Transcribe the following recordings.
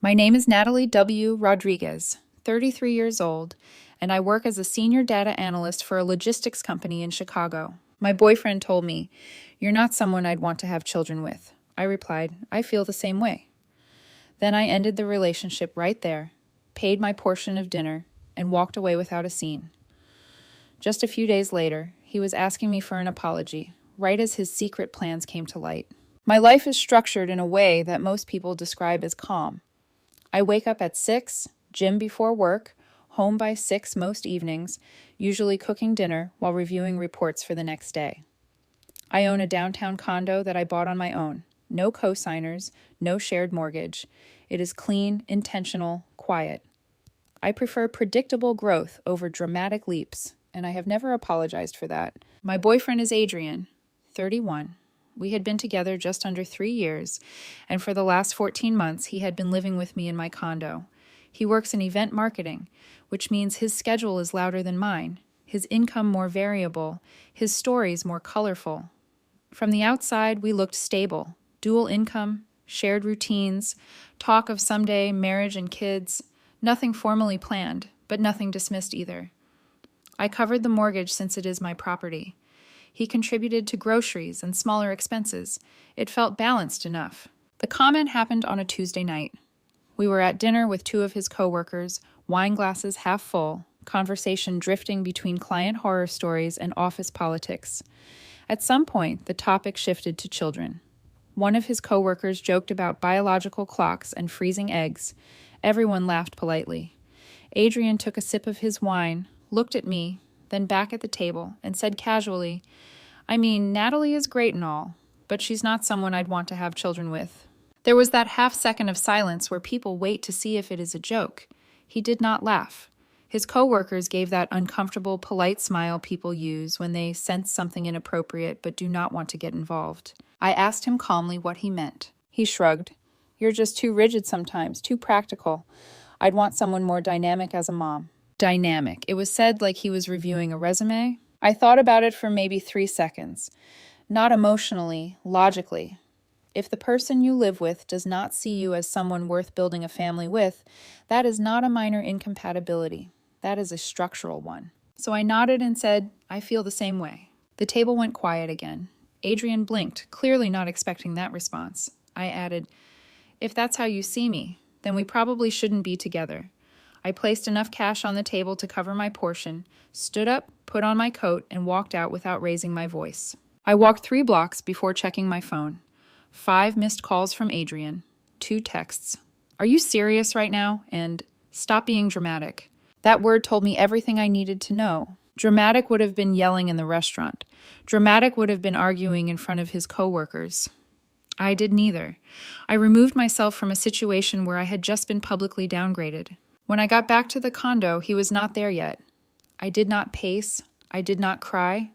My name is Natalie W. Rodriguez, 33 years old, and I work as a senior data analyst for a logistics company in Chicago. My boyfriend told me, "You're not someone I'd want to have children with." I replied, "I feel the same way." Then I ended the relationship right there, paid my portion of dinner, and walked away without a scene. Just a few days later, he was asking me for an apology, right as his secret plans came to light. My life is structured in a way that most people describe as calm. I wake up at 6, gym before work, home by 6 most evenings, usually cooking dinner while reviewing reports for the next day. I own a downtown condo that I bought on my own. No co-signers, no shared mortgage. It is clean, intentional, quiet. I prefer predictable growth over dramatic leaps, and I have never apologized for that. My boyfriend is Adrian, 31. We had been together just under 3 years, and for the last 14 months, he had been living with me in my condo. He works in event marketing, which means his schedule is louder than mine, his income more variable, his stories more colorful. From the outside, we looked stable, dual income, shared routines, talk of someday marriage and kids, nothing formally planned, but nothing dismissed either. I covered the mortgage since it is my property. He contributed to groceries and smaller expenses. It felt balanced enough. The comment happened on a Tuesday night. We were at dinner with 2 of his coworkers, wine glasses half full, conversation drifting between client horror stories and office politics. At some point, the topic shifted to children. One of his coworkers joked about biological clocks and freezing eggs. Everyone laughed politely. Adrian took a sip of his wine, looked at me, then back at the table, and said casually, "I mean, Natalie is great and all, but she's not someone I'd want to have children with." There was that half second of silence where people wait to see if it is a joke. He did not laugh. His coworkers gave that uncomfortable, polite smile people use when they sense something inappropriate but do not want to get involved. I asked him calmly what he meant. He shrugged. "You're just too rigid sometimes, too practical. I'd want someone more dynamic as a mom." Dynamic. It was said like he was reviewing a resume. I thought about it for maybe 3 seconds. Not emotionally, logically. If the person you live with does not see you as someone worth building a family with, that is not a minor incompatibility. That is a structural one. So I nodded and said, "I feel the same way." The table went quiet again. Adrian blinked, clearly not expecting that response. I added, "If that's how you see me, then we probably shouldn't be together." I placed enough cash on the table to cover my portion, stood up, put on my coat, and walked out without raising my voice. I walked 3 blocks before checking my phone. 5 missed calls from Adrian, 2 texts. "Are you serious right now?" and "Stop being dramatic." That word told me everything I needed to know. Dramatic would have been yelling in the restaurant. Dramatic would have been arguing in front of his coworkers. I did neither. I removed myself from a situation where I had just been publicly downgraded. When I got back to the condo, he was not there yet. I did not pace. I did not cry.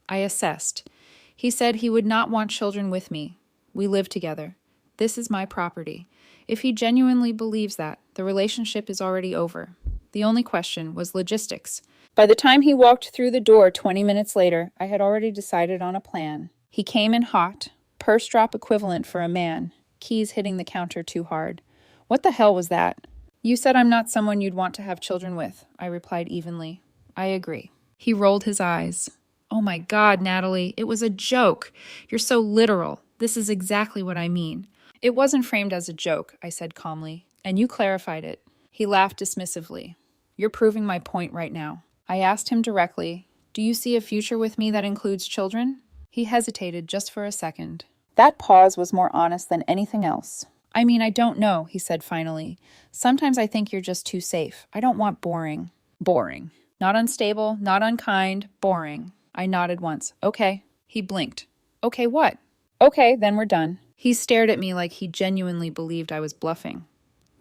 I assessed. He said he would not want children with me. We live together. This is my property. If he genuinely believes that, the relationship is already over. The only question was logistics. By the time he walked through the door 20 minutes later, I had already decided on a plan. He came in hot, purse drop equivalent for a man, keys hitting the counter too hard. What the hell was that? "You said I'm not someone you'd want to have children with," I replied evenly. "I agree." He rolled his eyes. "Oh my God, Natalie, it was a joke. You're so literal. This is exactly what I mean." "It wasn't framed as a joke," I said calmly, "and you clarified it." He laughed dismissively. "You're proving my point right now." I asked him directly, "Do you see a future with me that includes children?" He hesitated just for a second. That pause was more honest than anything else. "I mean, I don't know," he said finally. "Sometimes I think you're just too safe. I don't want boring." Boring. Not unstable, not unkind, boring. I nodded once. "Okay." He blinked. "Okay, what?" "Okay, then we're done." He stared at me like he genuinely believed I was bluffing.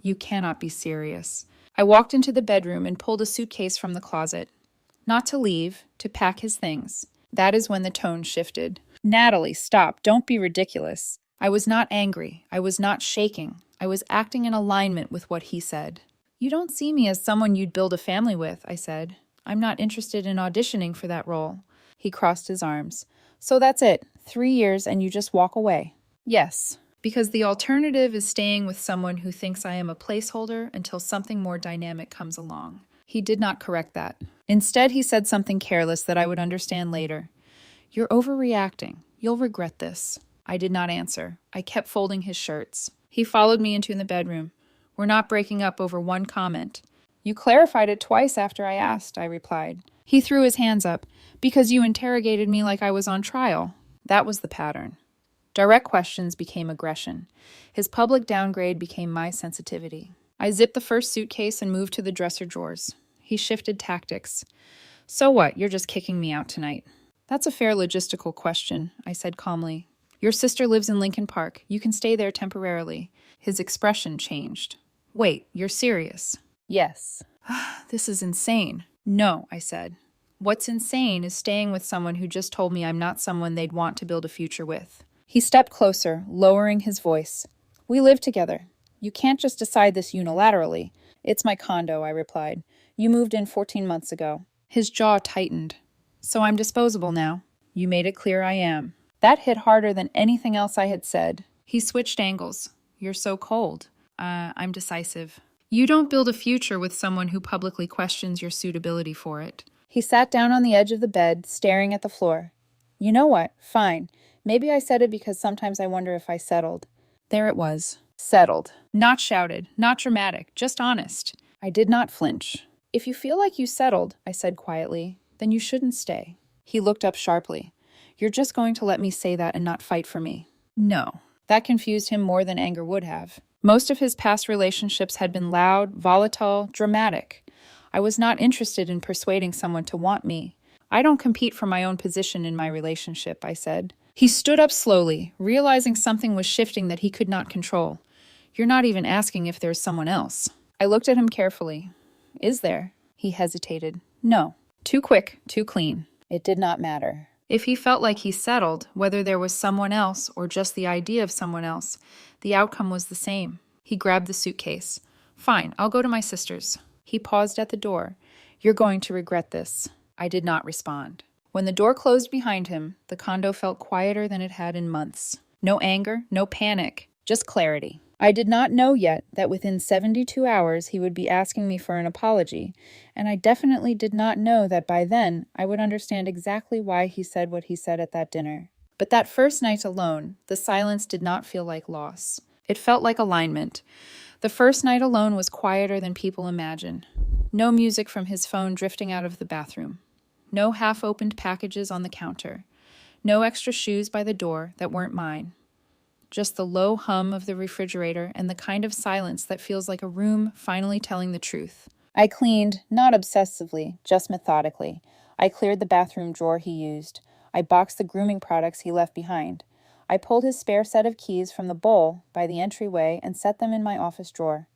"You cannot be serious." I walked into the bedroom and pulled a suitcase from the closet. Not to leave, to pack his things. That is when the tone shifted. "Natalie, stop. Don't be ridiculous." I was not angry. I was not shaking. I was acting in alignment with what he said. "You don't see me as someone you'd build a family with," I said. "I'm not interested in auditioning for that role." He crossed his arms. "So that's it. 3 years and you just walk away." "Yes." Because the alternative is staying with someone who thinks I am a placeholder until something more dynamic comes along. He did not correct that. Instead, he said something careless that I would understand later. You're overreacting. You'll regret this. I did not answer. I kept folding his shirts. He followed me into the bedroom. We're not breaking up over one comment. You clarified it twice after I asked, I replied. He threw his hands up. Because you interrogated me like I was on trial. That was the pattern. Direct questions became aggression. His public downgrade became my sensitivity. I zipped the first suitcase and moved to the dresser drawers. He shifted tactics. So what? You're just kicking me out tonight. That's a fair logistical question, I said calmly. Your sister lives in Lincoln Park. You can stay there temporarily. His expression changed. Wait, you're serious? Yes. This is insane. No, I said. What's insane is staying with someone who just told me I'm not someone they'd want to build a future with. He stepped closer, lowering his voice. We live together. You can't just decide this unilaterally. It's my condo, I replied. You moved in 14 months ago. His jaw tightened. So I'm disposable now. You made it clear I am. That hit harder than anything else I had said. He switched angles. You're so cold. I'm decisive. You don't build a future with someone who publicly questions your suitability for it. He sat down on the edge of the bed, staring at the floor. You know what? Fine. Maybe I said it because sometimes I wonder if I settled. There it was. Settled. Not shouted, not dramatic, just honest. I did not flinch. If you feel like you settled, I said quietly, then you shouldn't stay. He looked up sharply. You're just going to let me say that and not fight for me? No. That confused him more than anger would have. Most of his past relationships had been loud, volatile, dramatic. I was not interested in persuading someone to want me. I don't compete for my own position in my relationship, I said. He stood up slowly, realizing something was shifting that he could not control. You're not even asking if there's someone else. I looked at him carefully. Is there? He hesitated. No. Too quick, too clean. It did not matter. If he felt like he settled, whether there was someone else or just the idea of someone else, the outcome was the same. He grabbed the suitcase. Fine, I'll go to my sister's. He paused at the door. You're going to regret this. I did not respond. When the door closed behind him, the condo felt quieter than it had in months. No anger, no panic, just clarity. I did not know yet that within 72 hours he would be asking me for an apology, and I definitely did not know that by then I would understand exactly why he said what he said at that dinner. But that first night alone, the silence did not feel like loss. It felt like alignment. The first night alone was quieter than people imagine. No music from his phone drifting out of the bathroom. No half-opened packages on the counter. No extra shoes by the door that weren't mine. Just the low hum of the refrigerator and the kind of silence that feels like a room finally telling the truth. I cleaned, not obsessively, just methodically. I cleared the bathroom drawer he used. I boxed the grooming products he left behind. I pulled his spare set of keys from the bowl by the entryway and set them in my office drawer.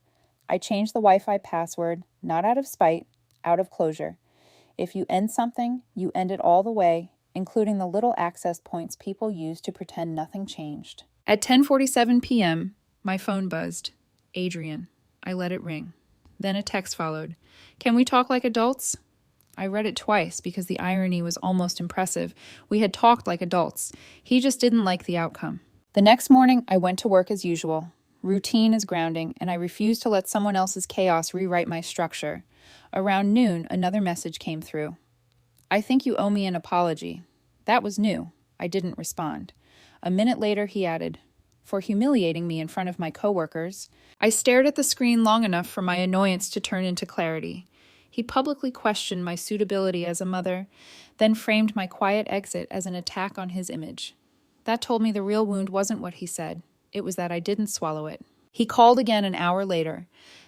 I changed the Wi-Fi password, not out of spite, out of closure. If you end something, you end it all the way, including the little access points people use to pretend nothing changed. At 10:47 p.m., my phone buzzed. Adrian. I let it ring. Then a text followed. Can we talk like adults? I read it twice because the irony was almost impressive. We had talked like adults. He just didn't like the outcome. The next morning, I went to work as usual. Routine is grounding, and I refused to let someone else's chaos rewrite my structure. Around noon, another message came through. I think you owe me an apology. That was new. I didn't respond. A minute later, he added, for humiliating me in front of my coworkers. I stared at the screen long enough for my annoyance to turn into clarity. He publicly questioned my suitability as a mother, then framed my quiet exit as an attack on his image. That told me the real wound wasn't what he said. It was that I didn't swallow it. He called again an hour later.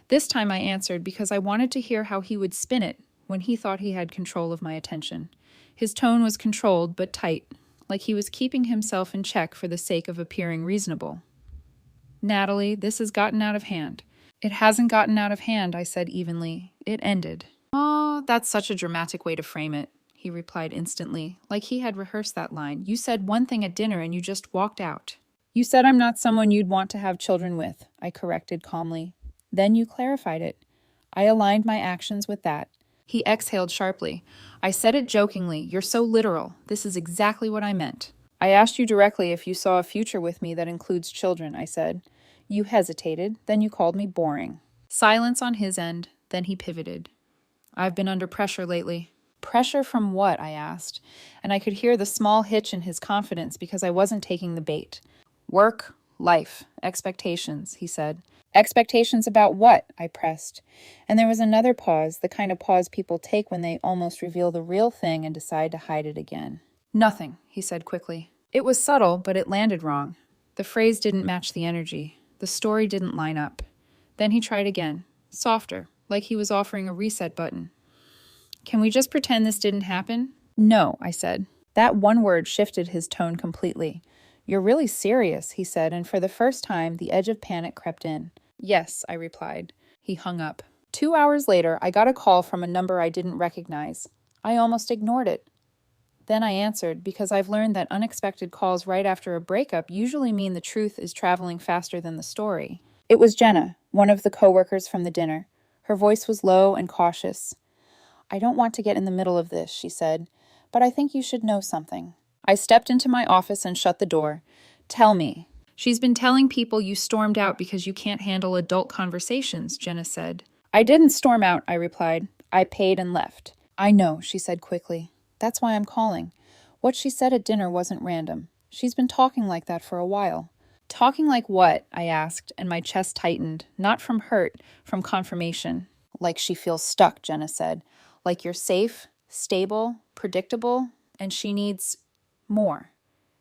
This time I answered because I wanted to hear how he would spin it when he thought he had control of my attention. His tone was controlled but tight, like he was keeping himself in check for the sake of appearing reasonable. Natalie, this has gotten out of hand. It hasn't gotten out of hand, I said evenly. It ended. Oh, that's such a dramatic way to frame it, he replied instantly, like he had rehearsed that line. You said one thing at dinner and you just walked out. You said I'm not someone you'd want to have children with, I corrected calmly. Then you clarified it. I aligned my actions with that. He exhaled sharply. I said it jokingly. You're so literal. This is exactly what I meant. I asked you directly if you saw a future with me that includes children, I said. You hesitated, then you called me boring. Silence on his end, then he pivoted. I've been under pressure lately. Pressure from what? I asked, and I could hear the small hitch in his confidence because I wasn't taking the bait. Work, life, expectations, he said. Expectations about what? I pressed. And there was another pause, the kind of pause people take when they almost reveal the real thing and decide to hide it again. Nothing, he said quickly. It was subtle, but it landed wrong. The phrase didn't match the energy. The story didn't line up. Then he tried again, softer, like he was offering a reset button. Can we just pretend this didn't happen? No, I said. That one word shifted his tone completely. You're really serious, he said, and for the first time, the edge of panic crept in. Yes, I replied. He hung up. 2 hours later, I got a call from a number I didn't recognize. I almost ignored it. Then I answered, because I've learned that unexpected calls right after a breakup usually mean the truth is traveling faster than the story. It was Jenna, one of the coworkers from the dinner. Her voice was low and cautious. I don't want to get in the middle of this, she said, but I think you should know something. I stepped into my office and shut the door. Tell me. She's been telling people you stormed out because you can't handle adult conversations, Jenna said. I didn't storm out, I replied. I paid and left. I know, she said quickly. That's why I'm calling. What she said at dinner wasn't random. She's been talking like that for a while. Talking like what? I asked, and my chest tightened, not from hurt, from confirmation. Like she feels stuck, Jenna said. Like you're safe, stable, predictable, and she needs more.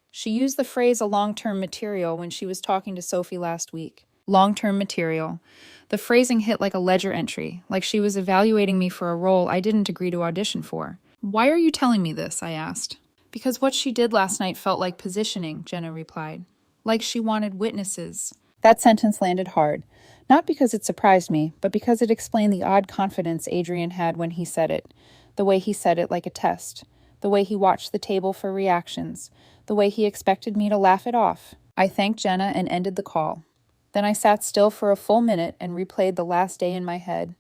She used the phrase a long-term material when she was talking to Sophie last week. Long-term material. The phrasing hit like a ledger entry, like she was evaluating me for a role I didn't agree to audition for. Why are you telling me this? I asked. Because what she did last night felt like positioning, Jenna replied. Like she wanted witnesses. That sentence landed hard. Not because it surprised me, but because it explained the odd confidence Adrian had when he said it. The way he said it like a test. The way he watched the table for reactions. The way he expected me to laugh it off. I thanked Jenna and ended the call. Then I sat still for a full minute and replayed the last day in my head.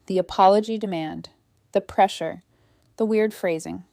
The apology demand. The pressure. The weird phrasing.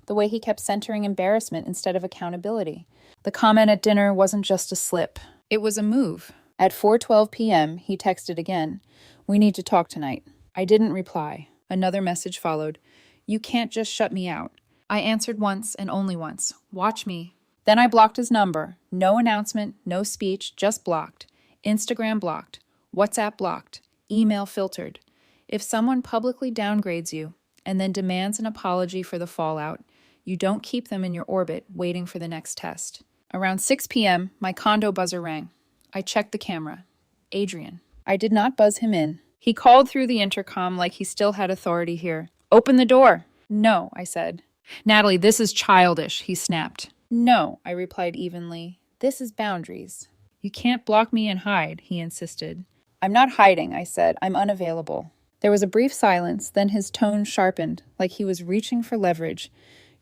The way he kept centering embarrassment instead of accountability. The comment at dinner wasn't just a slip. It was a move. At 4:12 p.m., he texted again. We need to talk tonight. I didn't reply. Another message followed. You can't just shut me out. I answered once and only once. Watch me. Then I blocked his number. No announcement, no speech, just blocked. Instagram blocked. WhatsApp blocked. Email filtered. If someone publicly downgrades you and then demands an apology for the fallout, you don't keep them in your orbit waiting for the next test. Around 6 p.m., my condo buzzer rang. I checked the camera. Adrian. I did not buzz him in. He called through the intercom like he still had authority here. Open the door. No, I said. Natalie, this is childish, he snapped. No, I replied evenly. This is boundaries. You can't block me and hide, he insisted. I'm not hiding, I said. I'm unavailable. There was a brief silence, then his tone sharpened, like he was reaching for leverage.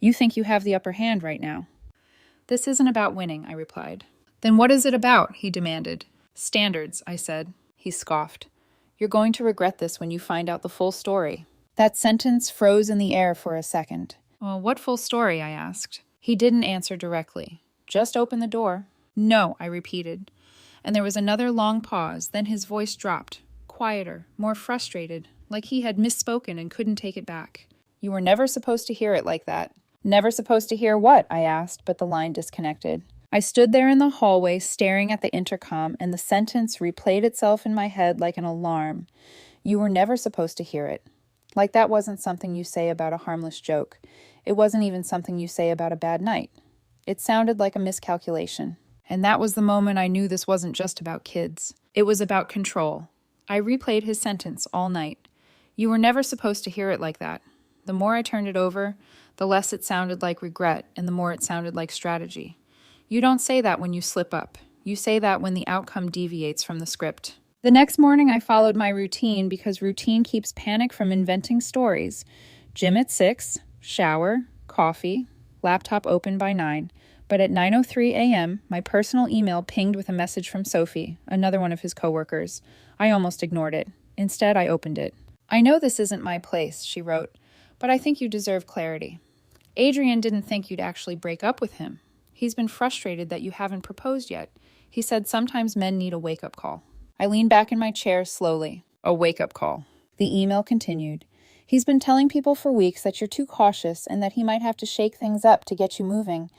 You think you have the upper hand right now. This isn't about winning, I replied. Then what is it about? He demanded. Standards, I said. He scoffed. You're going to regret this when you find out the full story. That sentence froze in the air for a second. Well, what full story? I asked. He didn't answer directly. Just open the door. No, I repeated. And there was another long pause, then his voice dropped. Quieter, more frustrated, like he had misspoken and couldn't take it back. You were never supposed to hear it like that. Never supposed to hear what? I asked, but the line disconnected. I stood there in the hallway staring at the intercom, and the sentence replayed itself in my head like an alarm. You were never supposed to hear it. Like that wasn't something you say about a harmless joke. It wasn't even something you say about a bad night. It sounded like a miscalculation. And that was the moment I knew this wasn't just about kids. It was about control. I replayed his sentence all night. You were never supposed to hear it like that. The more I turned it over, the less it sounded like regret, and the more it sounded like strategy. You don't say that when you slip up. You say that when the outcome deviates from the script. The next morning, I followed my routine because routine keeps panic from inventing stories. Gym at 6, shower, coffee, laptop open by 9. But at 9:03 a.m., my personal email pinged with a message from Sophie, another one of his coworkers. I almost ignored it. Instead, I opened it. I know this isn't my place, she wrote, but I think you deserve clarity. Adrian didn't think you'd actually break up with him. He's been frustrated that you haven't proposed yet. He said sometimes men need a wake-up call. I leaned back in my chair slowly. A wake-up call. The email continued. He's been telling people for weeks that you're too cautious and that he might have to shake things up to get you moving.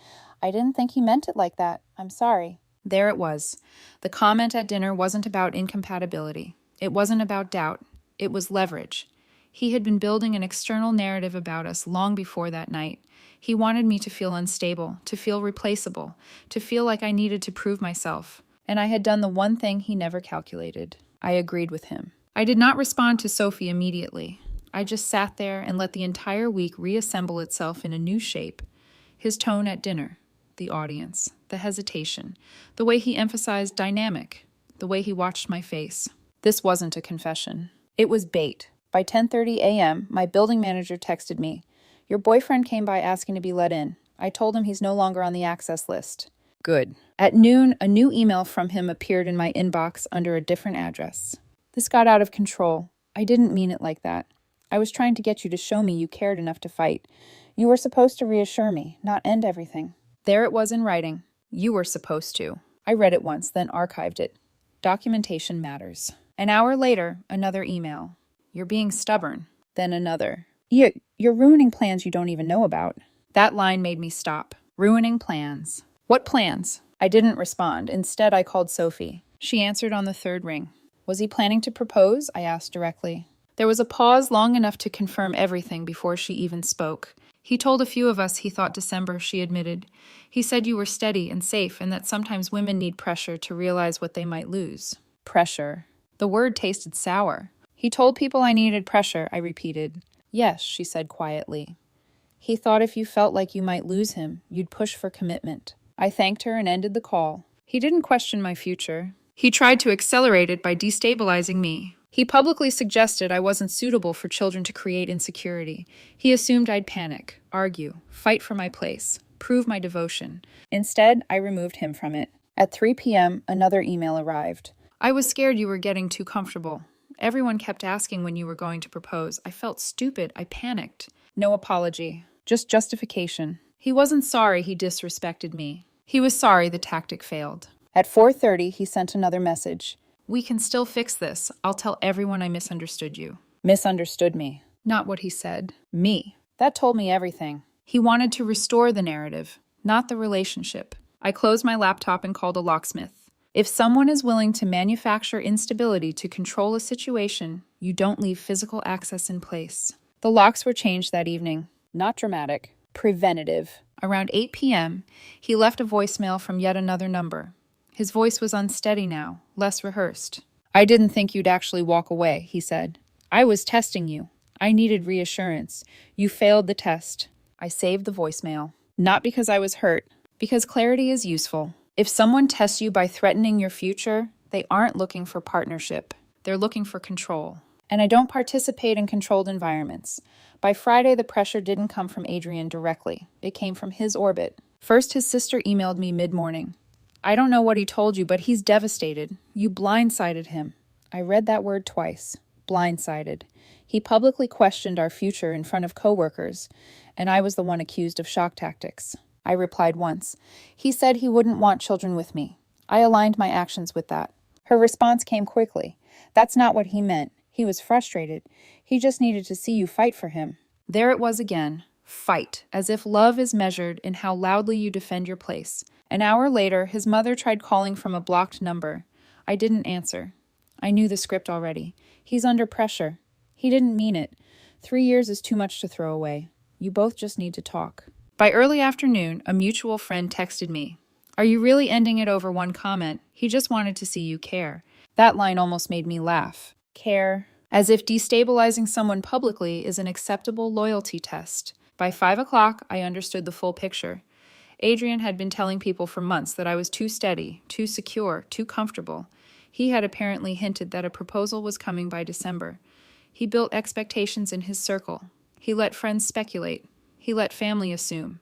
I didn't think he meant it like that. I'm sorry. There it was. The comment at dinner wasn't about incompatibility. It wasn't about doubt. It was leverage. He had been building an external narrative about us long before that night. He wanted me to feel unstable, to feel replaceable, to feel like I needed to prove myself. And I had done the one thing he never calculated. I agreed with him. I did not respond to Sophie immediately. I just sat there and let the entire week reassemble itself in a new shape. His tone at dinner, the audience, the hesitation, the way he emphasized dynamic, the way he watched my face. This wasn't a confession. It was bait. By 10:30 a.m., my building manager texted me, "Your boyfriend came by asking to be let in. I told him he's no longer on the access list." Good. At noon, a new email from him appeared in my inbox under a different address. This got out of control. I didn't mean it like that. I was trying to get you to show me you cared enough to fight. You were supposed to reassure me, not end everything. There it was in writing. You were supposed to. I read it once, then archived it. Documentation matters. An hour later, another email. You're being stubborn. Then another. You're ruining plans you don't even know about. That line made me stop. Ruining plans. What plans? I didn't respond. Instead, I called Sophie. She answered on the third ring. Was he planning to propose? I asked directly. There was a pause long enough to confirm everything before she even spoke. He told a few of us he thought December, she admitted. He said you were steady and safe and that sometimes women need pressure to realize what they might lose. Pressure. The word tasted sour. He told people I needed pressure, I repeated. Yes, she said quietly. He thought if you felt like you might lose him, you'd push for commitment. I thanked her and ended the call. He didn't question my future. He tried to accelerate it by destabilizing me. He publicly suggested I wasn't suitable for children to create insecurity. He assumed I'd panic, argue, fight for my place, prove my devotion. Instead, I removed him from it. At 3 p.m., another email arrived. I was scared you were getting too comfortable. Everyone kept asking when you were going to propose. I felt stupid. I panicked. No apology. Just justification. He wasn't sorry he disrespected me. He was sorry the tactic failed. At 4:30, he sent another message. We can still fix this. I'll tell everyone I misunderstood you. Misunderstood me. Not what he said. Me. That told me everything. He wanted to restore the narrative, not the relationship. I closed my laptop and called a locksmith. If someone is willing to manufacture instability to control a situation, you don't leave physical access in place. The locks were changed that evening. Not dramatic. Preventative. Around 8 p.m., he left a voicemail from yet another number. His voice was unsteady now, less rehearsed. I didn't think you'd actually walk away, he said. I was testing you. I needed reassurance. You failed the test. I saved the voicemail. Not because I was hurt, because clarity is useful. If someone tests you by threatening your future, they aren't looking for partnership. They're looking for control. And I don't participate in controlled environments. By Friday, the pressure didn't come from Adrian directly. It came from his orbit. First, his sister emailed me mid-morning. I don't know what he told you, but he's devastated. You blindsided him. I read that word twice. Blindsided. He publicly questioned our future in front of coworkers, and I was the one accused of shock tactics. I replied once. He said he wouldn't want children with me. I aligned my actions with that. Her response came quickly. That's not what he meant. He was frustrated. He just needed to see you fight for him. There it was again. Fight, as if love is measured in how loudly you defend your place. An hour later, his mother tried calling from a blocked number. I didn't answer. I knew the script already. He's under pressure. He didn't mean it. 3 years is too much to throw away. You both just need to talk. By early afternoon, a mutual friend texted me. Are you really ending it over one comment? He just wanted to see you care. That line almost made me laugh. Care. As if destabilizing someone publicly is an acceptable loyalty test. By 5 o'clock, I understood the full picture. Adrian had been telling people for months that I was too steady, too secure, too comfortable. He had apparently hinted that a proposal was coming by December. He built expectations in his circle. He let friends speculate. He let family assume.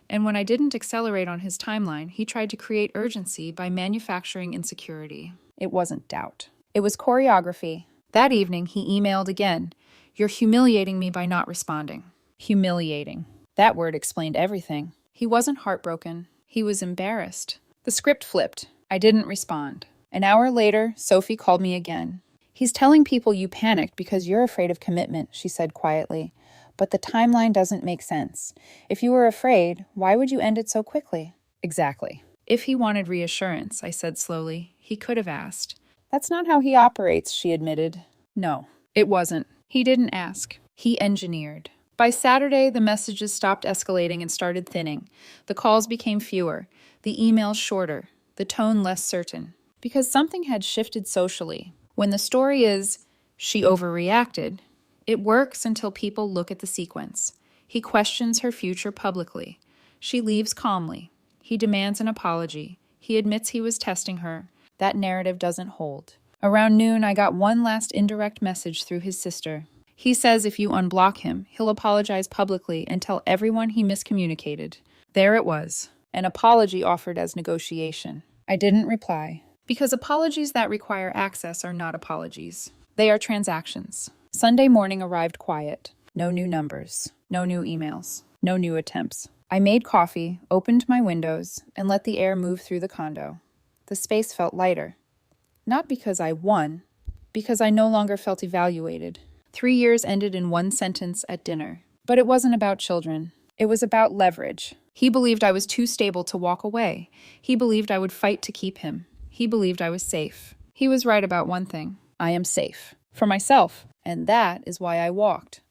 And when I didn't accelerate on his timeline, he tried to create urgency by manufacturing insecurity. It wasn't doubt. It was choreography. That evening, he emailed again. You're humiliating me by not responding. Humiliating. That word explained everything. He wasn't heartbroken. He was embarrassed. The script flipped. I didn't respond. An hour later, Sophie called me again. He's telling people you panicked because you're afraid of commitment, she said quietly. But the timeline doesn't make sense. If you were afraid, why would you end it so quickly? Exactly. If he wanted reassurance, I said slowly, he could have asked. That's not how he operates, she admitted. No, it wasn't. He didn't ask. He engineered. By Saturday, the messages stopped escalating and started thinning. The calls became fewer, the emails shorter, the tone less certain. Because something had shifted socially. When the story is, she overreacted, it works until people look at the sequence. He questions her future publicly. She leaves calmly. He demands an apology. He admits he was testing her. That narrative doesn't hold. Around noon, I got one last indirect message through his sister. He says if you unblock him, he'll apologize publicly and tell everyone he miscommunicated. There it was, an apology offered as negotiation. I didn't reply. Because apologies that require access are not apologies. They are transactions. Sunday morning arrived quiet. No new numbers. No new emails. No new attempts. I made coffee, opened my windows, and let the air move through the condo. The space felt lighter. Not because I won, because I no longer felt evaluated. 3 years ended in one sentence at dinner. But it wasn't about children. It was about leverage. He believed I was too stable to walk away. He believed I would fight to keep him. He believed I was safe. He was right about one thing. I am safe. For myself. And that is why I walked.